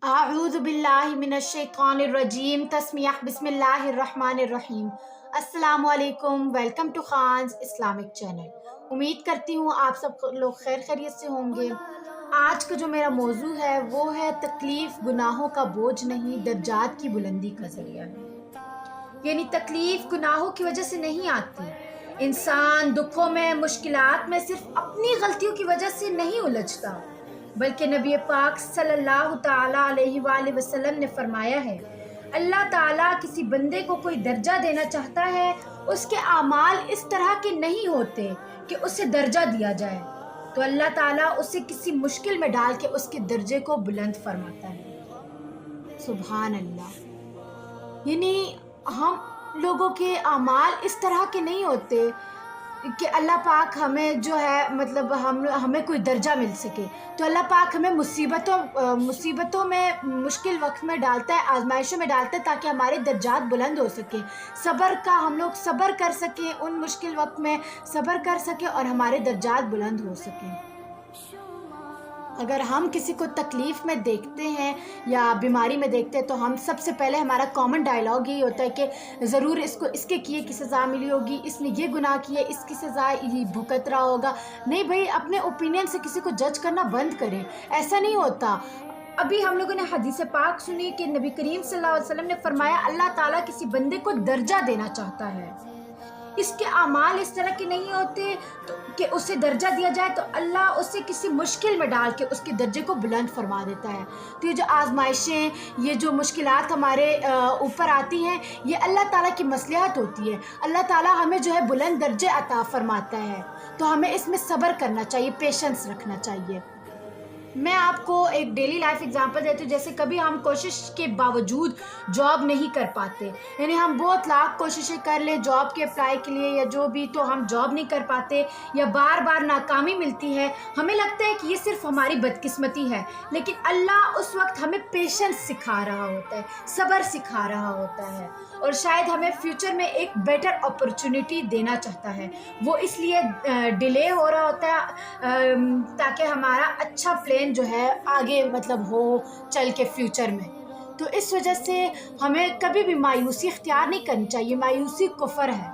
अऊज़ु बिल्लाहि मिनश्शैतानिर्रजीम तस्मीह बिस्मिल्लाहिर्रहमानिर्रहीम। अस्सलामु अलैकुम, welcome to Khan's Islamic channel. उम्मीद करती हूँ आप सब लोग खैर खैरियत से होंगे। आज का जो मेरा मौजू है वो है तकलीफ़ गुनाहों का बोझ नहीं, दर्जात की बुलंदी का ज़रिया है। यानी तकलीफ़ गुनाहों की वजह से नहीं आती। इंसान दुखों में, मुश्किलात में सिर्फ अपनी गलतियों की वजह से नहीं उलझता, बल्कि नबी पाक सल्लल्लाहु ताला अलैहि वसल्लम ने फरमाया है, अल्लाह ताला किसी बंदे को कोई दर्जा देना चाहता है, उसके आमाल इस तरह के नहीं होते कि उसे दर्जा दिया जाए, तो अल्लाह ताला उसे किसी मुश्किल में डाल के उसके दर्जे को बुलंद फरमाता है। सुभान अल्लाह। यानी हम लोगों के आमाल इस तरह के नहीं होते कि अल्लाह पाक हमें जो है मतलब हमें कोई दर्जा मिल सके, तो अल्लाह पाक हमें मुसीबतों में, मुश्किल वक्त में डालता है, आजमाइशों में डालता है, ताकि हमारे दर्जात बुलंद हो सके। सब्र का हम लोग सब्र कर सकें, उन मुश्किल वक्त में सब्र कर सकें और हमारे दर्जात बुलंद हो सकें। अगर हम किसी को तकलीफ़ में देखते हैं या बीमारी में देखते हैं, तो हम सबसे पहले हमारा कॉमन डायलॉग यही होता है कि ज़रूर इसको इसके किए की सज़ा मिली होगी, इसने ये गुनाह किए, इसकी सज़ा ये भुगत रहा होगा। नहीं भाई, अपने ओपिनियन से किसी को जज करना बंद करें, ऐसा नहीं होता। अभी हम लोगों ने हदीस पाक सुनी कि नबी करीम सल्लल्लाहु अलैहि वसल्लम ने फरमाया, अल्लाह ताला किसी बंदे को दर्जा देना चाहता है, इसके आमाल इस तरह के नहीं होते तो कि उसे दर्जा दिया जाए, तो अल्लाह उसे किसी मुश्किल में डाल के उसके दर्जे को बुलंद फरमा देता है। तो ये जो आजमाइशें, ये जो मुश्किलात हमारे ऊपर आती हैं, ये अल्लाह ताला की मसलिहत होती है। अल्लाह ताला हमें जो है बुलंद दर्जे अता फरमाता है, तो हमें इसमें सब्र करना चाहिए, पेशेंस रखना चाहिए। मैं आपको एक डेली लाइफ एग्जांपल देती हूँ। जैसे कभी हम कोशिश के बावजूद जॉब नहीं कर पाते, यानी हम बहुत लाख कोशिशें कर लें जॉब के अप्लाई के लिए या जो भी, तो हम जॉब नहीं कर पाते या बार बार नाकामी मिलती है। हमें लगता है कि ये सिर्फ हमारी बदकिस्मती है, लेकिन अल्लाह उस वक्त हमें पेशेंस सिखा रहा होता है, सब्र सिखा रहा होता है, और शायद हमें फ्यूचर में एक बेटर अपॉर्चुनिटी देना चाहता है। वो इसलिए डिले हो रहा होता है ताकि हमारा अच्छा प्लान जो है आगे मतलब हो चल के फ्यूचर में। तो इस वजह से हमें कभी भी मायूसी इख्तियार नहीं करनी चाहिए, मायूसी कुफ्र है।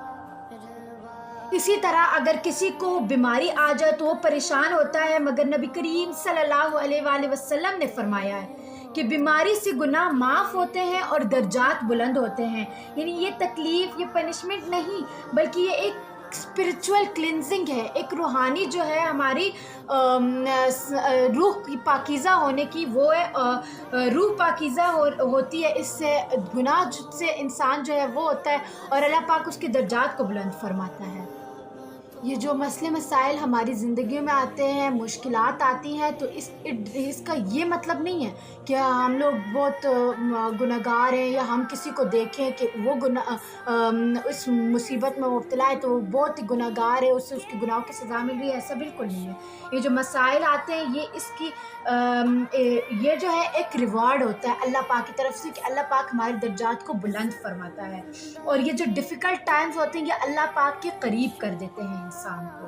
इसी तरह अगर किसी को बीमारी आ जाए तो वो परेशान होता है, मगर नबी करीम सल्लल्लाहु अलैहि वसल्लम ने फरमाया है कि बीमारी से गुनाह माफ़ होते हैं और दर्जात बुलंद होते हैं। यानी ये तकलीफ़, ये पनिशमेंट नहीं, बल्कि ये एक स्पिरिचुअल क्लिनजिंग है, एक रूहानी जो है हमारी रूह की पाकीज़ा होने की, वो है रूह पाकीज़ा होती है। इससे गुनाह से इंसान जो है वो होता है और अल्लाह पाक उसके दर्जात को बुलंद फरमाता है। ये जो मसले मसाइल हमारी ज़िंदगी में आते हैं, मुश्किलात आती हैं, तो इसका ये मतलब नहीं है कि हम लोग बहुत गुनहगार हैं या हम किसी को देखें कि वो इस मुसीबत में मुब्तला है तो वो बहुत ही गुनहगार है, उससे उसके गुनाहों की सज़ा मिल रही है। ऐसा बिल्कुल नहीं है। ये जो मसाइल आते हैं ये जो है एक रिवॉर्ड होता है अल्लाह पाक की तरफ से कि अल्लाह पाक हमारे दर्जात को बुलंद फरमाता है, और ये जो डिफ़िकल्ट टाइम्स होते हैं ये अल्लाह पाक के करीब कर देते हैं इंसान को।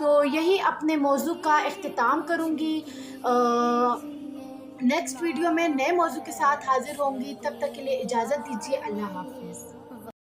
तो यही अपने मौजू का इख्तिताम करूँगी। नेक्स्ट वीडियो में नए मौजू के साथ हाजिर होंगी। तब तक के लिए इजाज़त दीजिए। अल्लाह हाफ़िज़।